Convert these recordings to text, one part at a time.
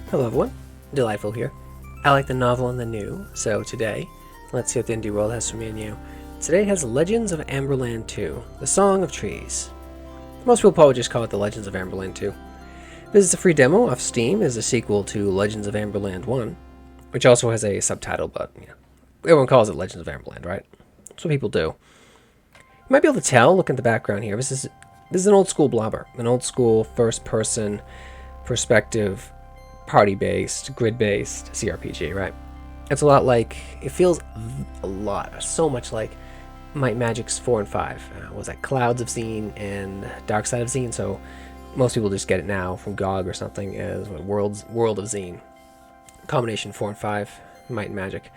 Hello everyone, Delightful here. I like the novel and the new, so today, let's see what the indie world has for me and you. Today has Legends of Amberland II, The Song of Trees. Most people probably just call it the Legends of Amberland 2. This is a free demo off Steam, is a sequel to Legends of Amberland 1, which also has a subtitle, but everyone calls it Legends of Amberland, right? That's what people do. You might be able to tell, look at the background here, this is an old school blobber, an old school first-person perspective, party-based, grid-based CRPG, right? It's a lot like, it feels so much like Might and Magic's 4 and 5. Was that Clouds of Xeen and Dark Side of Xeen? So most people just get it now from GOG or something as World of Xeen. Combination 4 and 5, Might and Magic.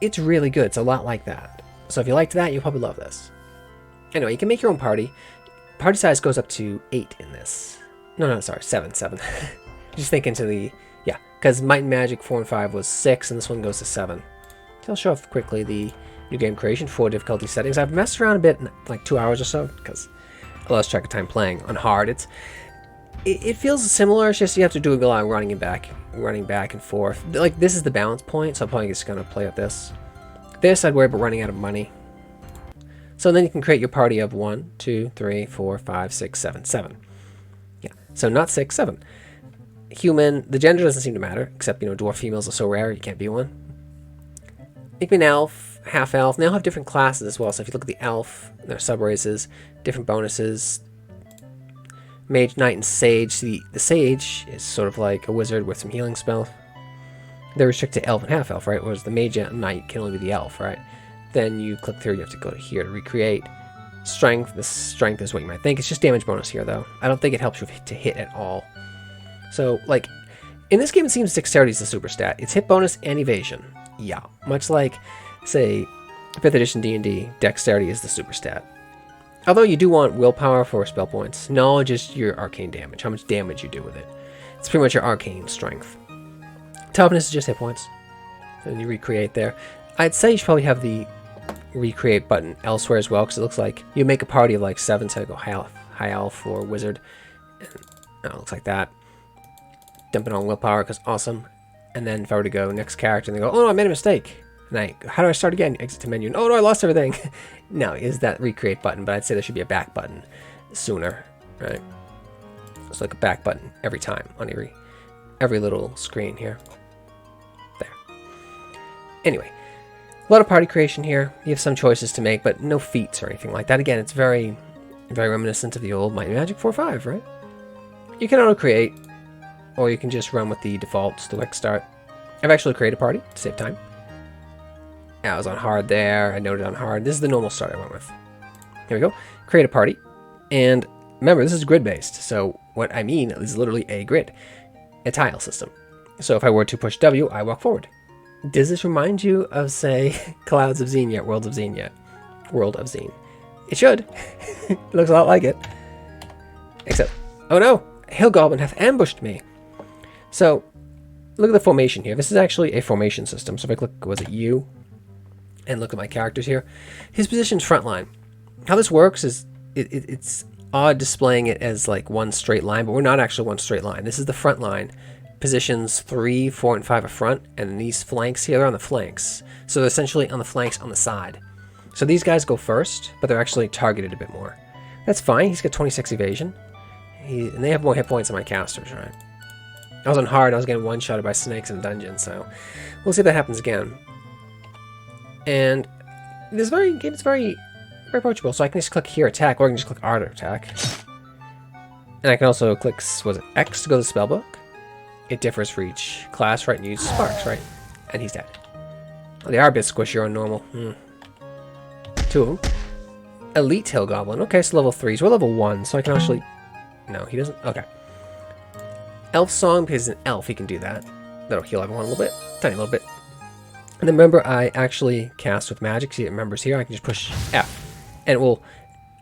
It's really good. It's a lot like that. So if you liked that, you'll probably love this. Anyway, you can make your own party. Party size goes up to 8 in this. No, sorry, 7. Just think into the, because Might and Magic 4 and 5 was 6, and this one goes to 7. So I'll show off quickly the new game creation, 4 difficulty settings. I've messed around a bit in like 2 hours or so, because I lost track of time playing on hard. It feels similar, it's just you have to do a lot of running back and forth. Like, this is the balance point, so I'm probably just going to play with this. This, I'd worry about running out of money. So then you can create your party of 1, 2, 3, 4, 5, 6, 7, 7. Yeah, so not 6, 7. Human, the gender doesn't seem to matter, except, dwarf females are so rare, you can't be one. You can be an elf, half elf, and they all have different classes as well, so if you look at the elf, their sub-races, different bonuses. Mage, knight, and sage. The sage is sort of like a wizard with some healing spell. They're restricted to elf and half elf, right? Whereas the mage and knight can only be the elf, right? Then you click through, you have to go to here to recreate. Strength, the strength is what you might think. It's just damage bonus here, though. I don't think it helps you to hit at all. So, like, in this game, it seems dexterity is the super stat. It's hit bonus and evasion. Yeah, much like, say, 5th edition D&D, dexterity is the super stat. Although you do want willpower for spell points. Knowledge is your arcane damage, how much damage you do with it. It's pretty much your arcane strength. Toughness is just hit points. And you recreate there. I'd say you should probably have the recreate button elsewhere as well, because it looks like you make a party of like 7, so I go high elf or wizard. And, it looks like that. Dump it on willpower because awesome. And then if I were to go next character and they go, oh no, I made a mistake. And how do I start again? Exit to menu. Oh no, I lost everything. No, is that recreate button, but I'd say there should be a back button sooner, right? It's like a back button every time on every little screen here. There. Anyway, a lot of party creation here. You have some choices to make, but no feats or anything like that. Again, it's very, very reminiscent of the old Might and Magic 4.5, right? You can auto create, or you can just run with the defaults, the quick start. I've actually created a party to save time. I was on hard there. I noted on hard. This is the normal start I went with. Here we go. Create a party. And remember, this is grid-based. So what I mean is literally a grid, a tile system. So if I were to push W, I walk forward. Does this remind you of, say, Clouds of Xeen yet? World of Xeen yet? World of Xeen. It should. It looks a lot like it. Except, oh no! A hill goblin hath ambushed me. So, look at the formation here. This is actually a formation system. So if I click, was it U? And look at my characters here. His position's front line. How this works is, it's odd displaying it as like one straight line, but we're not actually one straight line. This is the front line. Positions 3, 4, and 5 are front, and then these flanks here are on the flanks. So they're essentially on the flanks on the side. So these guys go first, but they're actually targeted a bit more. That's fine. He's got 26 evasion. And they have more hit points than my casters, right? I was on hard, I was getting one-shotted by snakes in a dungeon, so we'll see if that happens again. And it's very approachable, so I can just click here, attack, or I can just click R to attack. And I can also click, was it X to go to the spellbook? It differs for each class, right? And use sparks, right? And he's dead. Oh, they are a bit squishier on normal. 2 of them. Elite Hill Goblin. Okay, so level 3s. We're level 1, so I can actually... No, he doesn't? Okay. Elf Song, because he's an elf, he can do that. That'll heal everyone a little bit. Tiny little bit. And then remember, I actually cast with magic. See, it remembers here. I can just push F. And it will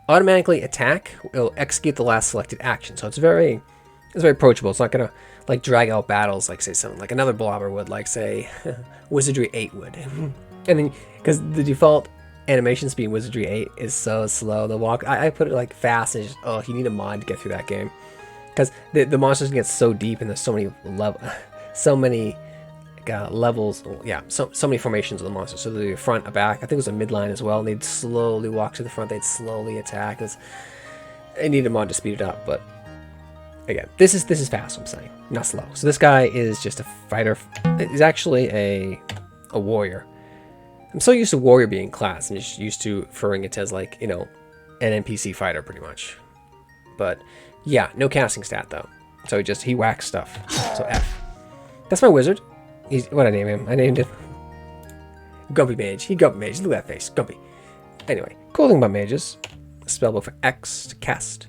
automatically attack. It'll execute the last selected action. So it's very approachable. It's not going to, like, drag out battles like, say, something like another blobber would, like, say, Wizardry 8 would. And then, because the default animation speed in Wizardry 8 is so slow. The walk, I put it, like, fast, and just, oh, you need a mod to get through that game. Because the monsters can get so deep, and there's so so many levels. Yeah, so many formations of the monster. So the front, a back. I think it was a midline as well. And they'd slowly walk to the front. They'd slowly attack. I need a mod to speed it up, but again, this is fast. I'm saying, not slow. So this guy is just a fighter. He's actually a warrior. I'm so used to warrior being class, and just used to referring it as like, you know, an NPC fighter pretty much. But yeah, no casting stat though. So he whacks stuff. So F. That's my wizard. What I name him? I named him Gumpy Mage. He Gumpy Mage. Look at that face. Gumpy. Anyway, cool thing about mages. Spellbook for X to cast.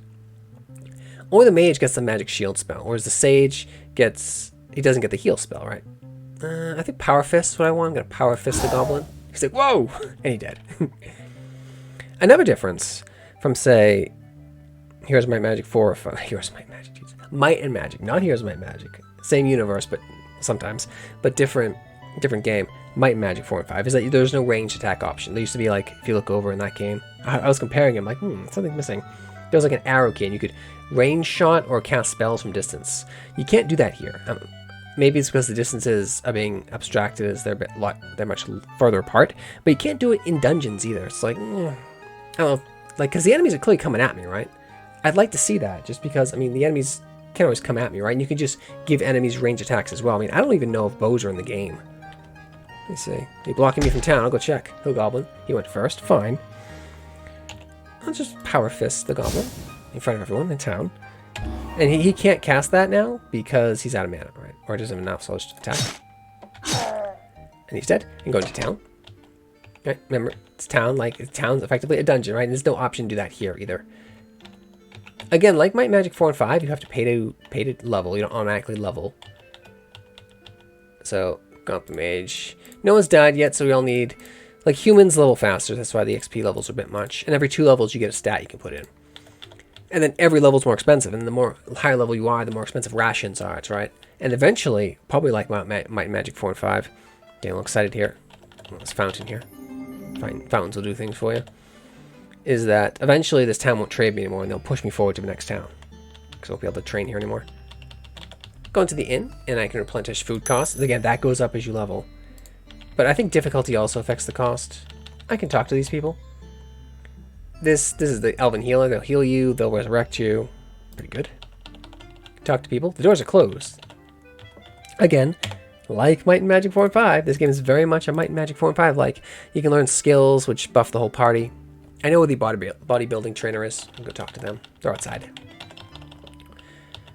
Only the mage gets the magic shield spell, whereas the sage he doesn't get the heal spell, right? I think Power Fist is what I want. I'm gonna Power Fist the goblin. He's like, whoa! And he dead. Another difference from, say, Here's Might Magic 4 or 5. Here's Might Magic. Geez. Might and Magic, not Here's Might Magic. Same universe, but sometimes, but different game. Might and Magic 4 and 5 is that there's no ranged attack option. There used to be like, if you look over in that game, I was comparing them like, something missing. There was like an arrow key, and you could range shot or cast spells from distance. You can't do that here. Maybe it's because the distances are being abstracted as they're much further apart, but you can't do it in dungeons either. It's like, I don't know, like, because the enemies are clearly coming at me, right? I'd like to see that, just because, I mean, the enemies can't always come at me, right? And you can just give enemies range attacks as well. I mean, I don't even know if bows are in the game. Let me see. He's blocking me from town. I'll go check. Hill Goblin. He went first. Fine. I'll just Power Fist the Goblin in front of everyone in town. And he can't cast that now because he's out of mana, right? Or doesn't have enough, so I'll just attack. And he's dead. And go into town. Right? Remember, it's town. Like, town's effectively a dungeon, right? And there's no option to do that here either. Again, like Might Magic 4 and 5, you have to pay to level. You don't automatically level. So, Gump Mage. No one's died yet, so we all need... Like, humans level faster. That's why the XP levels are a bit much. And every 2 levels, you get a stat you can put in. And then every level's more expensive. And the more higher level you are, the more expensive rations are, right? And eventually, probably like Might Magic 4 and 5. Getting a little excited here. This fountain here. Fountains will do things for you. Is that eventually this town won't trade me anymore, and they'll push me forward to the next town. Because I won't be able to train here anymore. Go into the inn, and I can replenish food costs. Again, that goes up as you level. But I think difficulty also affects the cost. I can talk to these people. This is the Elven Healer. They'll heal you. They'll resurrect you. Pretty good. Talk to people. The doors are closed. Again, like Might and Magic 4 and 5, this game is very much a Might and Magic 4 and 5. Like, you can learn skills which buff the whole party. I know where the bodybuilding trainer is. I'll go talk to them. They're outside.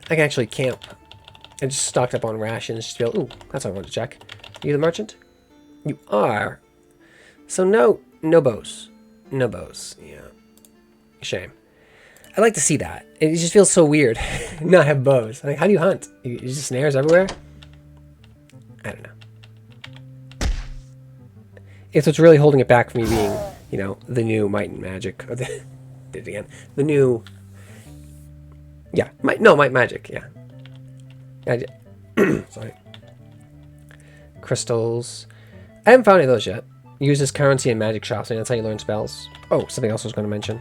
I can actually camp. I just stocked up on rations. Just be able, ooh, that's what I wanted to check. Are you the merchant? You are. So no bows. No bows. Yeah. Shame. I'd like to see that. It just feels so weird not have bows. Like, how do you hunt? You just snares everywhere? I don't know. It's what's really holding it back from me being, you know, the new Might and Magic. Or did it again. The new... Yeah. Might Magic. Yeah. Sorry. Crystals. I haven't found any of those yet. Use this currency in magic shops. I mean, that's how you learn spells. Oh, something else I was going to mention.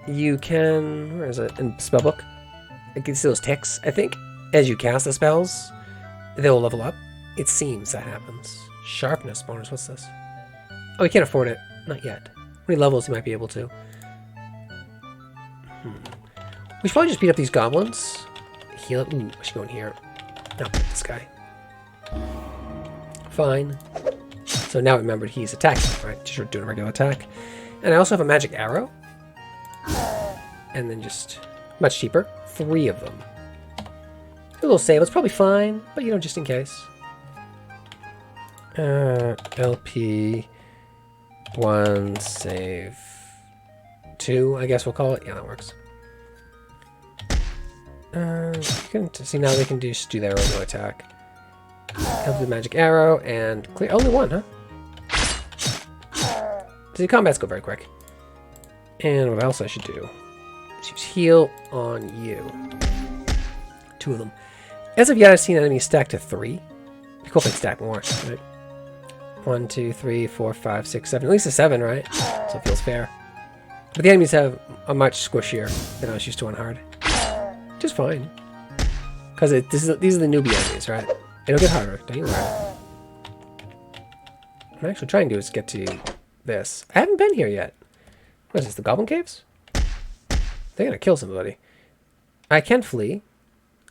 You can... Where is it? In Spellbook. You can see those ticks, I think. As you cast the spells, they will level up. It seems that happens. Sharpness bonus. What's this? Oh, you can't afford it. Not yet. How many levels you might be able to? We should probably just beat up these goblins. Heal it. Ooh, I should go in here. No, this guy. Fine. So now remember he's attacking, right? Just doing a regular attack. And I also have a magic arrow. And then just much cheaper. 3 of them. A little save. It's probably fine, but you know, just in case. LP 1 save 2, I guess we'll call it. Yeah, that works. See, now they can just do their regular attack. Have the magic arrow and clear. Only 1, huh? The combats go very quick. And what else I should do is use heal on you. 2 of them. As of yet, I've seen enemies stack to 3. It'd be cool if they stack more. Right? 1, 2, 3, 4, 5, 6, 7. At least a 7, right? So it feels fair. But the enemies have a much squishier than I was used to on hard. Just fine. Because these are the newbie enemies, right? It'll get harder, don't you worry. What I'm actually trying to do is get to this. I haven't been here yet. What is this, the Goblin Caves? They're gonna kill somebody. I can flee.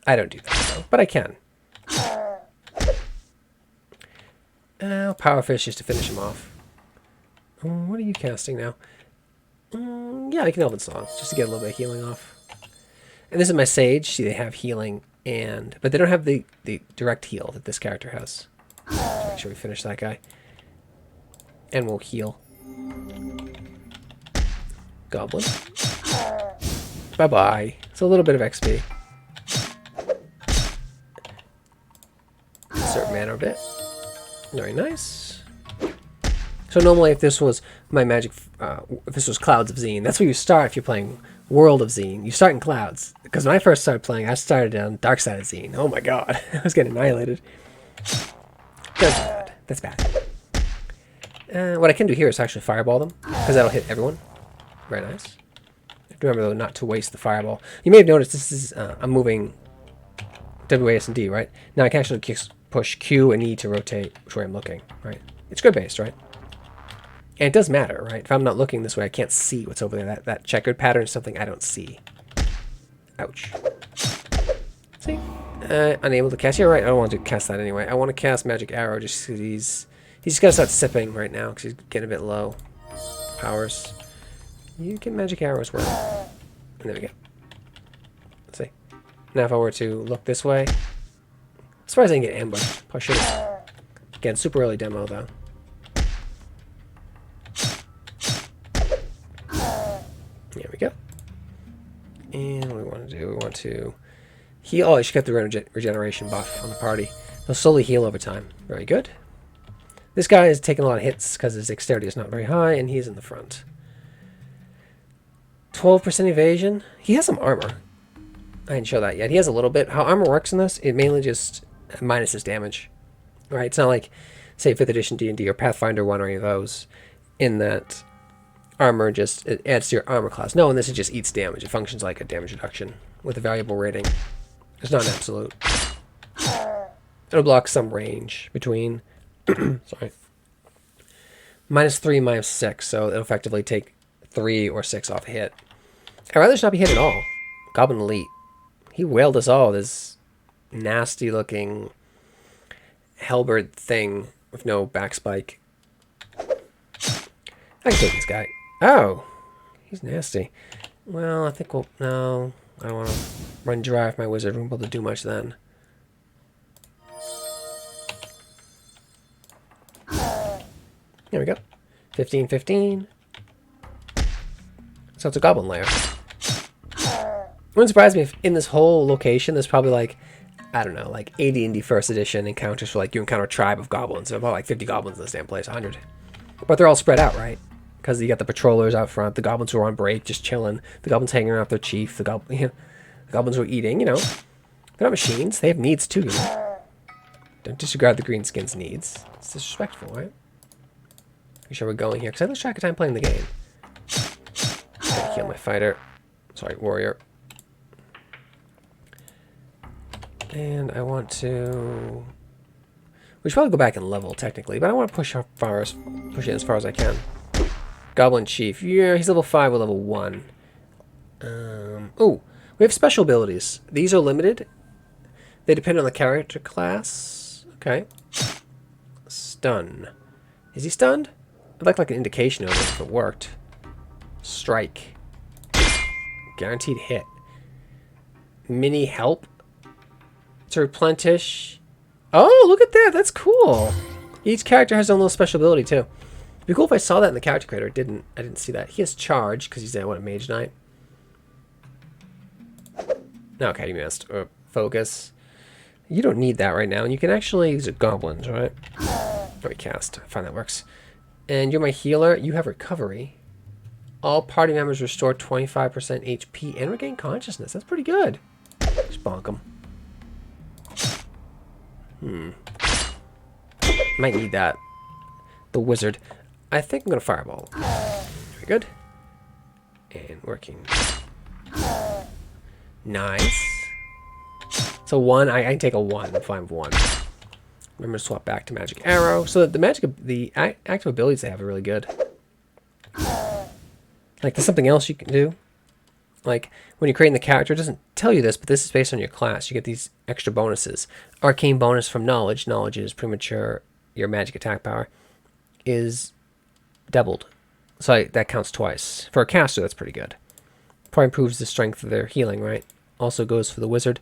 I don't do that, though, but I can. Power Fish just to finish him off. What are you casting now? Yeah, I can Elven Song, just to get a little bit of healing off. And this is my Sage. See, they have healing, but they don't have the direct heal that this character has. Just make sure we finish that guy. And we'll heal. Goblin. Bye-bye. It's a little bit of XP. Insert mana a bit. Very nice. So normally if this was my magic, if this was Clouds of Xeen, that's where you start if you're playing World of Xeen. You start in Clouds. Because when I first started playing, I started on Dark Side of Xeen. Oh my god. I was getting annihilated. That's bad. That's bad. What I can do here is actually fireball them, because that'll hit everyone. Very nice. Remember though not to waste the fireball. You may have noticed this is I'm moving W, A, S, and D, right? Now I can actually push Q and E to rotate which way I'm looking, right? It's grid based, right? And it does matter, right? If I'm not looking this way, I can't see what's over there. That checkered pattern is something I don't see. Ouch. See? Unable to cast. Yeah, right. I don't want to cast that anyway. I want to cast Magic Arrow just because he's just got to start sipping right now because he's getting a bit low. Powers. You can Magic Arrow as well. And there we go. Let's see. Now if I were to look this way. As far as I can get ambushed. Probably should have. Again, super early demo though. There we go. And what do we want to do? We want to heal. Oh, I should get the regeneration buff on the party. They'll slowly heal over time. Very good. This guy is taking a lot of hits because his dexterity is not very high, and he's in the front. 12% evasion. He has some armor. I didn't show that yet. He has a little bit. How armor works in this, it mainly just minuses damage. Right? It's not like, say, 5th edition D&D or Pathfinder 1 or any of those, in that armor just it adds to your armor class. No, and this it just eats damage. It functions like a damage reduction with a variable rating. It's not an absolute. It'll block some range between sorry. -3, -6, so it'll effectively take 3 or 6 off a hit. I'd rather just not be hit at all. Goblin Elite. He wailed us all. This nasty looking halberd thing with no backspike. I can take this guy. Oh! He's nasty. Well, I think we'll... No. I don't want to run dry if my wizard won't be able to do much then. There we go. 15, 15. So it's a goblin lair. It wouldn't surprise me if in this whole location there's probably like, I don't know, like 80 indie first edition encounters for like you encounter a tribe of goblins. There's about like 50 goblins in this damn place, 100. But they're all spread out, right? Because you got the patrollers out front, the goblins who are on break, just chilling, the goblins hanging around with their chief, the goblins who are eating, you know. They're not machines, they have needs too, you know. Don't disregard the greenskins' needs. It's disrespectful, right? Make sure we're going here, because I lose track of time playing the game. Gotta heal my fighter. Sorry, warrior. And I want to... We should probably go back and level, technically, but I want to push it as far as I can. Goblin Chief. Yeah, he's level 5 with level 1. Oh, we have special abilities. These are limited. They depend on the character class. Okay. Stun. Is he stunned? I'd like an indication of it if it worked. Strike. Guaranteed hit. Mini help. To replenish. Oh, look at that. That's cool. Each character has their own little special ability, too. It'd be cool if I saw that in the character creator. I didn't see that. He has charge, because he's a Mage Knight. Okay, you missed. Focus. You don't need that right now. And you can actually use goblins, right? Recast. I find that works. And you're my healer. You have recovery. All party members restore 25% HP and regain consciousness. That's pretty good. Just bonk them. Might need that. The wizard. I think I'm going to fireball. Very good. And working. Nice. So 1, I can take a 1 if I'm 1. Remember to swap back to magic arrow. So that the active abilities they have are really good. Like there's something else you can do. Like when you're creating the character, it doesn't tell you this, but this is based on your class. You get these extra bonuses. Arcane bonus from knowledge. Knowledge is premature. Your magic attack power is doubled. So that counts twice. For a caster, that's pretty good. Probably improves the strength of their healing, right? Also goes for the wizard.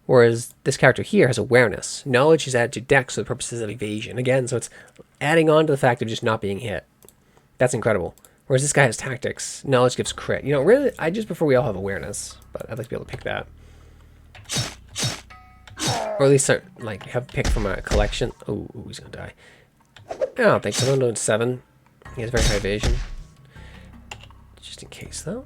Whereas this character here has awareness. Knowledge is added to dex for the purposes of evasion. Again, so it's adding on to the fact of just not being hit. That's incredible. Whereas this guy has tactics. Knowledge gives crit. You know, really, I just prefer we all have awareness. But I'd like to be able to pick that. Or at least start, like, have pick from a collection. Oh, he's going to die. I don't think so. I'm doing 7. He has very high evasion. Just in case, though.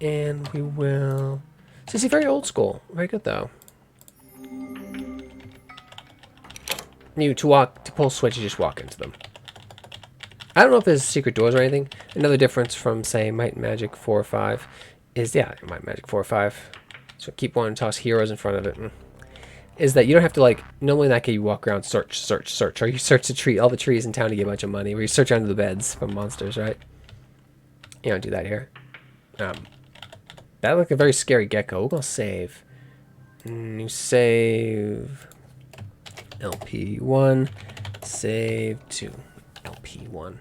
And we will... So he's very old school. Very good, though. To pull switch, you just walk into them. I don't know if there's secret doors or anything. Another difference from, say, Might and Magic 4 or 5 is, yeah, Might and Magic 4 or 5. So keep one and toss heroes in front of it. Is that you don't have to, like, normally in that case you walk around, search. Or you search all the trees in town to get a bunch of money. Or you search under the beds for monsters, right? You don't do that here. That looked like a very scary gecko. We're going to save. You save LP1. Save 2. LP1.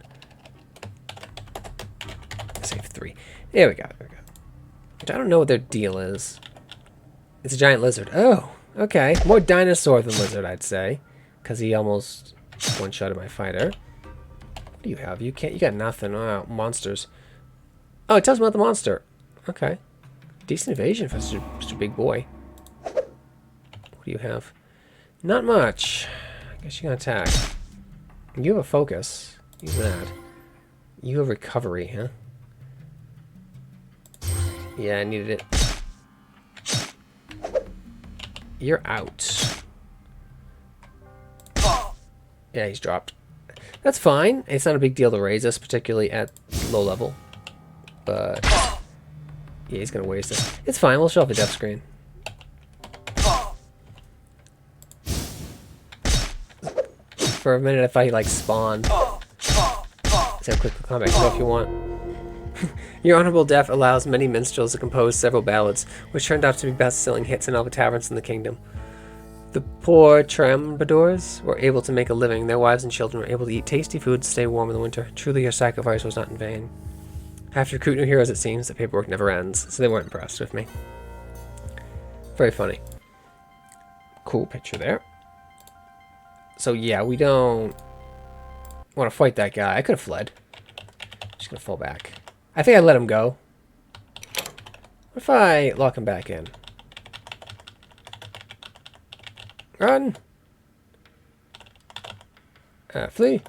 Save 3. There we go. Which I don't know what their deal is. It's a giant lizard. Oh, okay. More dinosaur than lizard, I'd say. Because he almost one-shotted my fighter. What do you have? You got nothing. Oh, monsters. Oh, it tells me about the monster. Okay. Decent evasion for such a big boy. What do you have? Not much. I guess you can attack. You have a focus. Use that. You have recovery, huh? Yeah, I needed it. You're out. Yeah, he's dropped. That's fine. It's not a big deal to raise us, particularly at low level. But yeah, he's gonna waste it. It's fine. We'll show off the depth screen. For a minute, I thought he like spawned. So quick combat go if you want. Your honorable death allows many minstrels to compose several ballads, which turned out to be best-selling hits in all the taverns in the kingdom. The poor troubadours were able to make a living. Their wives and children were able to eat tasty food to stay warm in the winter. Truly, your sacrifice was not in vain. After recruit new heroes, it seems, the paperwork never ends, so they weren't impressed with me. Very funny. Cool picture there. So yeah, we don't want to fight that guy. I could have fled. Just gonna fall back. I think I let him go. What if I lock him back in? Run! Flee!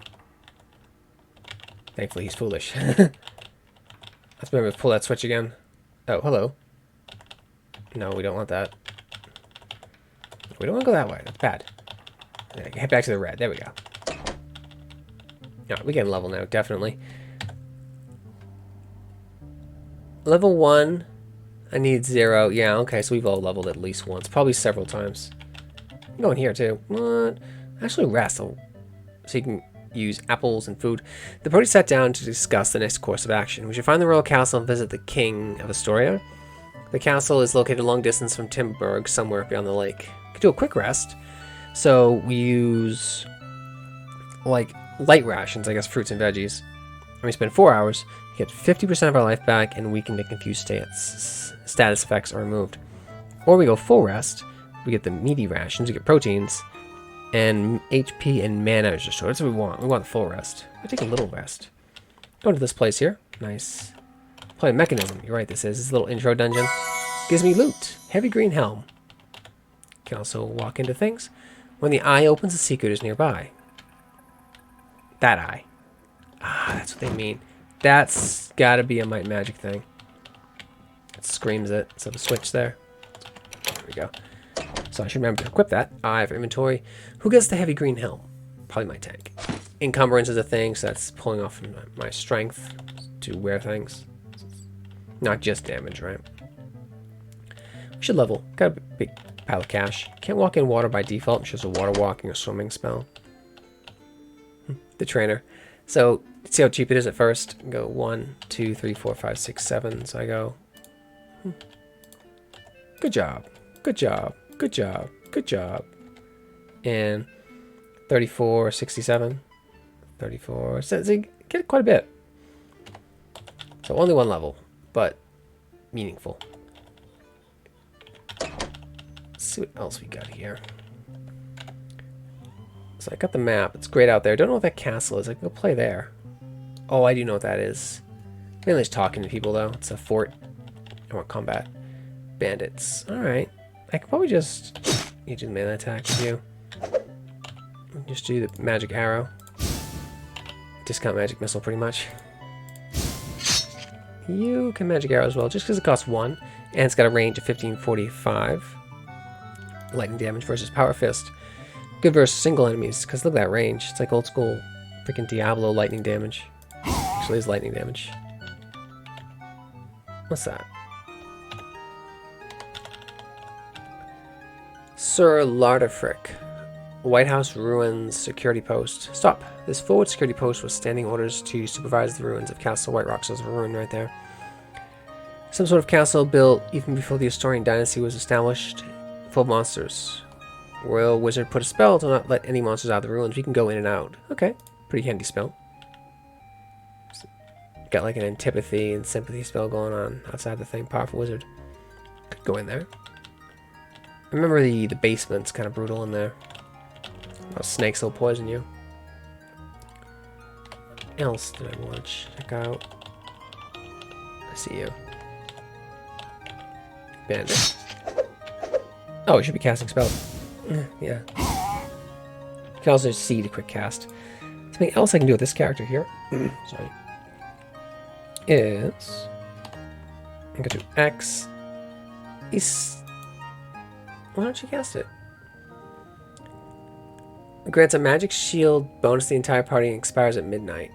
Thankfully he's foolish. Let's remember to pull that switch again. Oh, hello. No, we don't want that. We don't want to go that way. That's bad. Yeah, head back to the red. There we go. No, we get level now, definitely. Level 1. I need 0. Yeah, okay, so we've all leveled at least once. Probably several times. I'm going here, too. What? Actually, rest. So you can use apples and food. The party sat down to discuss the next course of action. We should find the royal castle and visit the king of Astoria. The castle is located a long distance from Timberg, somewhere beyond the lake. We could do a quick rest. So we use, like, light rations, I guess, fruits and veggies. And we spend 4 hours, get 50% of our life back, and weakened and confused status effects are removed. Or we go full rest, we get the meaty rations, we get proteins, and HP and mana is restored. That's what we want. We want the full rest. We take a little rest. Go into this place here. Nice. Play mechanism. You're right, this is. This little intro dungeon. Gives me loot. Heavy green helm. Can also walk into things. When the eye opens, a secret is nearby. That eye. Ah, that's what they mean. That's gotta be a Might Magic thing. It screams it. So the switch there. There we go. So I should remember to equip that. Eye for inventory. Who gets the heavy green helm? Probably my tank. Encumbrance is a thing, so that's pulling off my strength to wear things. Not just damage, right? Should level. Got a big pile of cash. Can't walk in water by default. It shows a water walking or swimming spell. The trainer. So, see how cheap it is at first? Go 1, 2, 3, 4, 5, 6, 7. So I go... Good job. Good job. Good job. Good job. And 34, 67. 34. So you get quite a bit. So only one level, but meaningful. Let's see what else we got here. So I got the map. It's great out there. Don't know what that castle is. I can go play there. Oh, I do know what that is. Mainly just talking to people, though. It's a fort. I want combat. Bandits. Alright. I could probably just... You do the melee attack with you. Just do the magic arrow. Discount magic missile, pretty much. You can magic arrow as well, just because it costs 1. And it's got a range of 1545. Lightning damage versus power fist. Good versus single enemies, because look at that range. It's like old school freaking Diablo lightning damage. Actually, it's lightning damage. What's that? Sir Lardafrick. White House Ruins Security Post. Stop. This forward security post was standing orders to supervise the ruins of Castle White Rock. So there's a ruin right there. Some sort of castle built even before the Astorian dynasty was established, full of monsters. Royal Wizard put a spell to not let any monsters out of the ruins. We can go in and out. Okay. Pretty handy spell. Got like an antipathy and sympathy spell going on outside the thing. Powerful wizard. Could go in there. I remember the basement's kind of brutal in there. Snakes will poison you. What else did I want to check out? I see you. Bandit. Oh, we should be casting spell. Yeah. You can also see the quick cast. Something else I can do with this character here. Sorry. Is... I go to X. Why don't you cast it? It grants a magic shield bonus to the entire party and expires at midnight.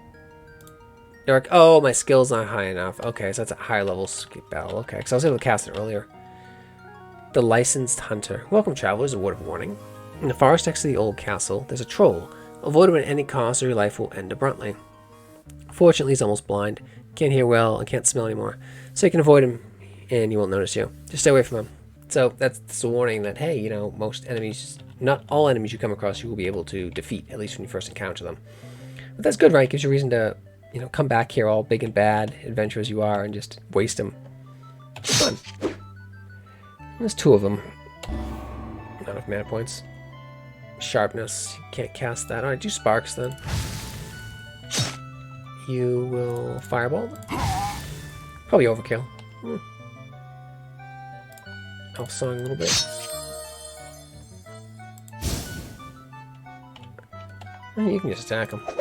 You're like, oh, my skill's not high enough. Okay, so that's a higher level spell. Okay, because I was able to cast it earlier. The Licensed Hunter. Welcome, travelers. A word of warning. In the forest next to the old castle, there's a troll. Avoid him at any cost or your life will end abruptly. Fortunately, he's almost blind. Can't hear well and can't smell anymore. So you can avoid him and he won't notice you. Just stay away from him. So that's a warning that, hey, you know, most enemies, not all enemies you come across you will be able to defeat, at least when you first encounter them. But that's good, right? It gives you a reason to, you know, come back here all big and bad, adventurous you are, and just waste them. It's fun. There's 2 of them. Not enough mana points. Sharpness. You can't cast that. Alright, do sparks then. You will fireball. Probably overkill. Elf song a little bit. And you can just attack him. There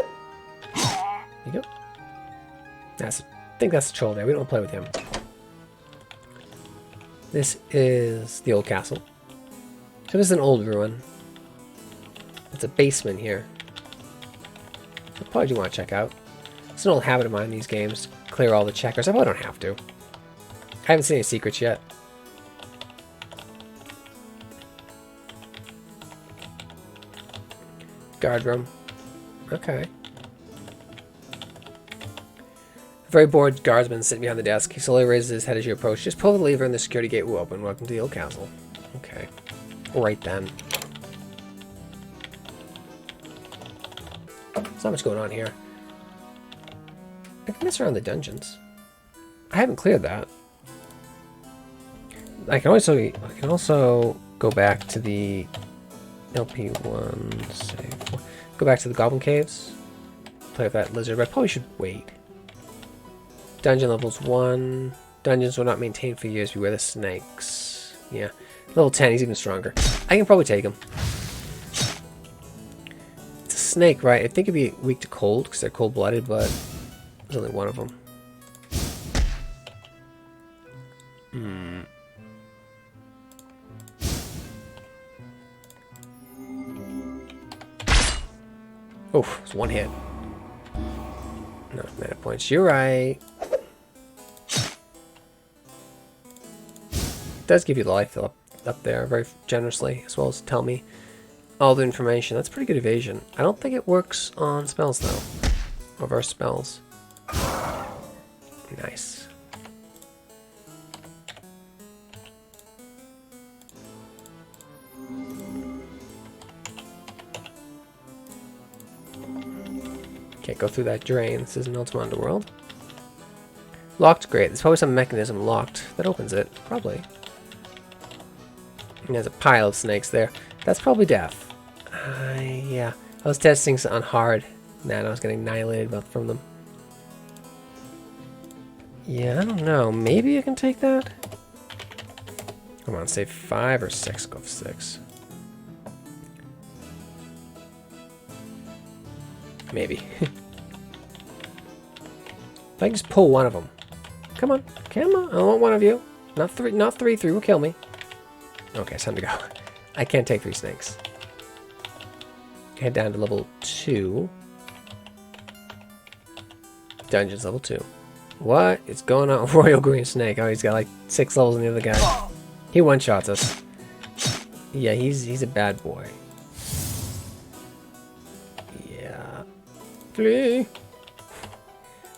you go. I think that's the troll there. We don't play with him. This is the old castle. So this is an old ruin. It's a basement here. I probably do want to check out. It's an old habit of mine in these games. Clear all the checkers. I probably don't have to. I haven't seen any secrets yet. Guard room. Okay. A very bored guardsman sitting behind the desk. He slowly raises his head as you approach. Just pull the lever and the security gate will open. Welcome to the old castle. Okay. Right then. There's not much going on here. I can mess around the dungeons. I haven't cleared that. I can also go back to the LP1, save. Go back to the Goblin Caves. Play with that lizard, but I probably should wait. Dungeon levels 1. Dungeons will not maintain for years. Beware the snakes. Yeah. Level 10, he's even stronger. I can probably take him. It's a snake, right? I think it'd be weak to cold, because they're cold-blooded, but there's only one of them. Oof, it's one hit. No mana points. You're right. does give you the life fill up there very generously, as well as tell me all the information. That's pretty good evasion. I don't think it works on spells, though. Reverse spells. Nice. Can't go through that drain. This isn't Ultima Underworld. Locked, great. There's probably some mechanism locked that opens it. Probably. And there's a pile of snakes there. That's probably death. Yeah. I was testing on hard. Nah, I was getting annihilated from them. Yeah, I don't know. Maybe I can take that? Come on, say 5 or 6. Go for 6. Maybe. If I can just pull one of them. Come on. Come on. I want one of you. Not 3. Not 3. 3 will kill me. Okay, it's time to go. I can't take 3 snakes. Head down to level 2. Dungeons level 2. What is going on? Royal Green Snake. Oh, he's got like 6 levels on the other guy. He one-shots us. Yeah, he's a bad boy. Yeah. Flee.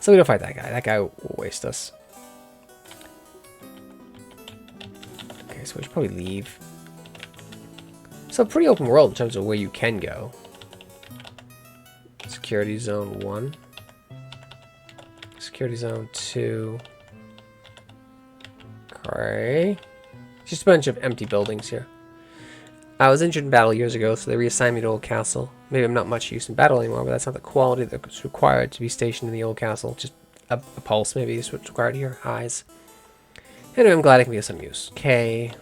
So we don't fight that guy. That guy will waste us. Okay, so we should probably leave. So pretty open world in terms of where you can go. Security zone 1. Security zone 2. Okay. Just a bunch of empty buildings here. I was injured in battle years ago, so they reassigned me to Old Castle. Maybe I'm not much use in battle anymore, but that's not the quality that's required to be stationed in the Old Castle. Just a pulse, maybe, is what's required here. Eyes. Anyway, I'm glad I can be of some use. Okay.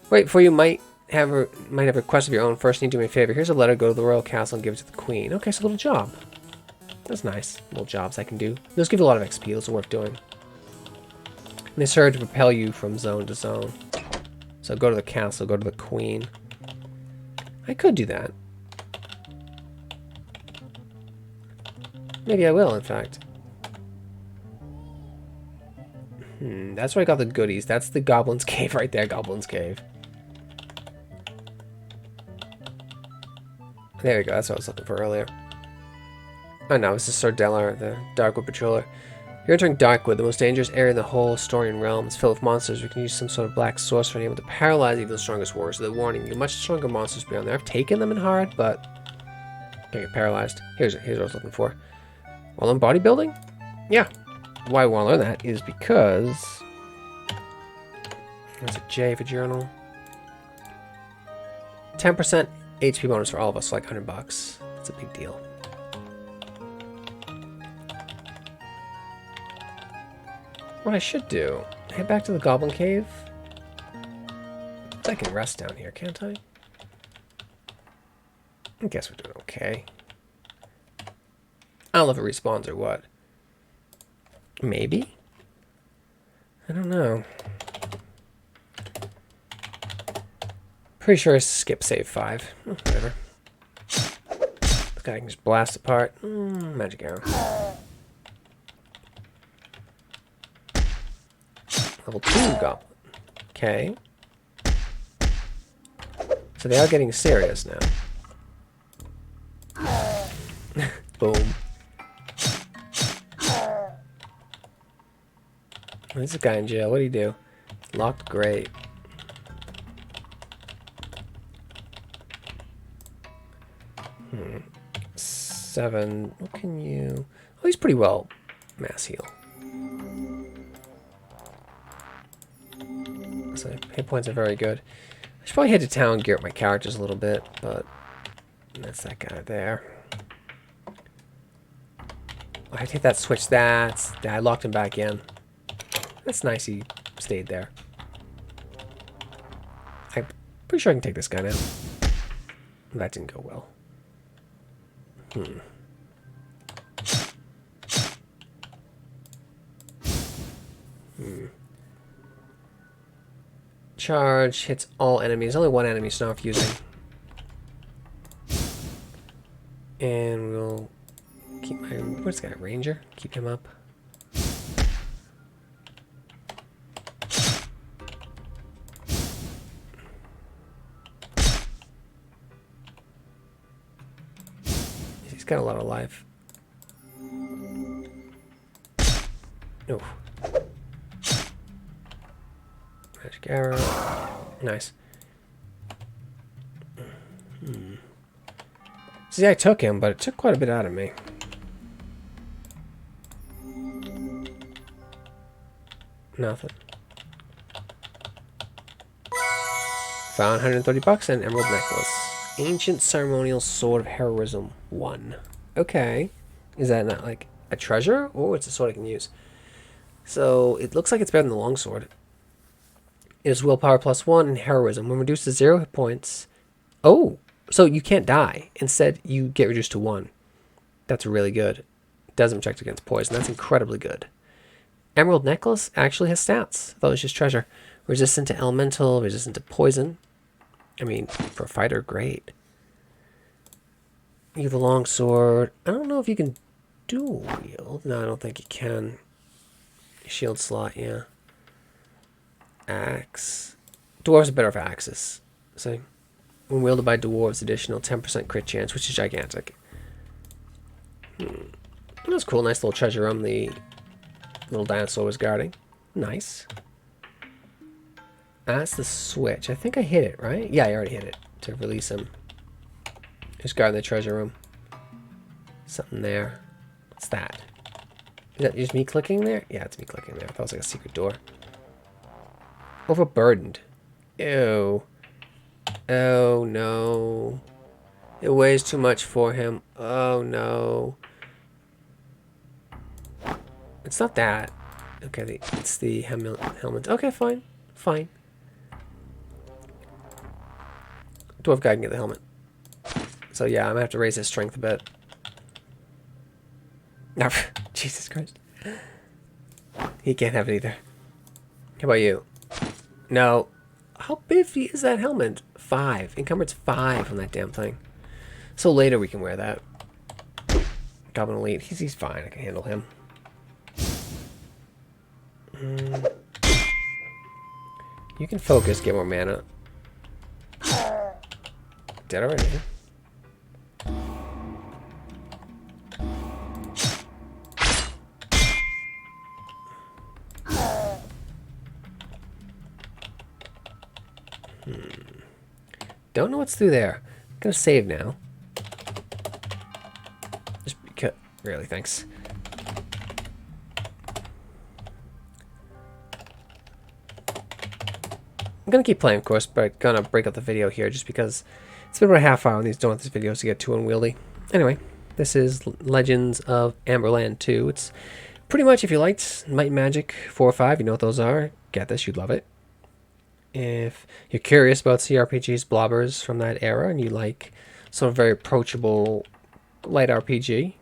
Wait, before you might have a request of your own. First, you need to do me a favor. Here's a letter. Go to the royal castle and give it to the queen. Okay, so a little job. That's nice. Little jobs I can do. Those give you a lot of XP. Those are worth doing. And they serve to propel you from zone to zone. So go to the castle. Go to the queen. I could do that. Maybe I will, in fact. That's where I got the goodies. That's the Goblin's Cave right there. Goblin's Cave. There we go, that's what I was looking for earlier. Oh no, this is Sardella, the Darkwood Patroller. You're entering Darkwood, the most dangerous area in the whole Historian realm. It's filled with monsters. We can use some sort of black sorcerer able to paralyze even the strongest warriors. So the warning, you much stronger monsters beyond there. I've taken them in hard, but can't get paralyzed. Here's what I was looking for. While I'm bodybuilding? Yeah. Why I want to learn that is because there's a J for journal. 10% HP bonus for all of us, so like $100. That's a big deal. What I should do, head back to the Goblin Cave. I can rest down here, can't I? I guess we're doing okay. I don't know if it respawns or what. Maybe? I don't know. Pretty sure I skip save 5. Oh, whatever. This guy can just blast apart. Magic arrow. Level 2 goblin. Okay. So they are getting serious now. Boom. There's a guy in jail. What do you do? Locked, great. Hmm. 7. What can you... Oh, he's pretty well mass heal. So hit points are very good. I should probably head to town and gear up my characters a little bit, but that's that guy there. I take that switch. I locked him back in. That's nice he stayed there. I'm pretty sure I can take this guy now. That didn't go well. Charge hits all enemies. Only one enemy so not using. And we'll keep my... What's this guy? Ranger? Keep him up. He's got a lot of life. Oh. Magic arrow. Nice. See, I took him, but it took quite a bit out of me. Nothing. Found 130 bucks and emerald necklace. Ancient ceremonial sword of heroism 1. Okay. Is that not like a treasure? Oh, it's a sword I can use. So it looks like it's better than the longsword. It is willpower +1 and heroism. When reduced to 0 hit points. Oh, so you can't die. Instead, you get reduced to 1. That's really good. It doesn't protect against poison. That's incredibly good. Emerald necklace actually has stats. I thought it was just treasure. Resistant to elemental, resistant to poison. I mean, for a fighter, great. You have the long sword. I don't know if you can dual wield. No, I don't think you can. Shield slot, yeah. Axe. Dwarves are better for axes. So, when wielded by dwarves, additional 10% crit chance, which is gigantic. That's cool. Nice little treasure room. The little dinosaur was guarding. Nice. That's the switch. I think I hit it, right? Yeah, I already hit it to release him. Just guarding the treasure room. Something there. What's that? Is that just me clicking there? Yeah, it's me clicking there. I thought it was like a secret door. Overburdened. Ew. Oh, no. It weighs too much for him. Oh, no. It's not that. Okay, it's the helmet. Okay, fine. Fine. Dwarf guy can get the helmet. So yeah, I'm gonna have to raise his strength a bit. No, Jesus Christ. He can't have it either. How about you? No. How biffy is that helmet? 5. Encumbrance 5 on that damn thing. So later we can wear that. Goblin Elite. He's fine. I can handle him. You can focus, get more mana. Dead already. Don't know what's through there. I'm gonna save now. Just because. Really, thanks. I'm gonna keep playing, of course, but gonna break up the video here just because it's been about a half hour and these don't want these videos to get too unwieldy. Anyway, this is Legends of Amberland 2. It's pretty much, if you liked Might and Magic 4 or 5, you know what those are. Get this, you'd love it. If you're curious about CRPGs, blobbers from that era, and you like sort of very approachable light RPG,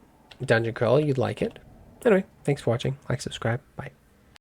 dungeon crawl, you'd like it. Anyway, thanks for watching. Like, subscribe. Bye.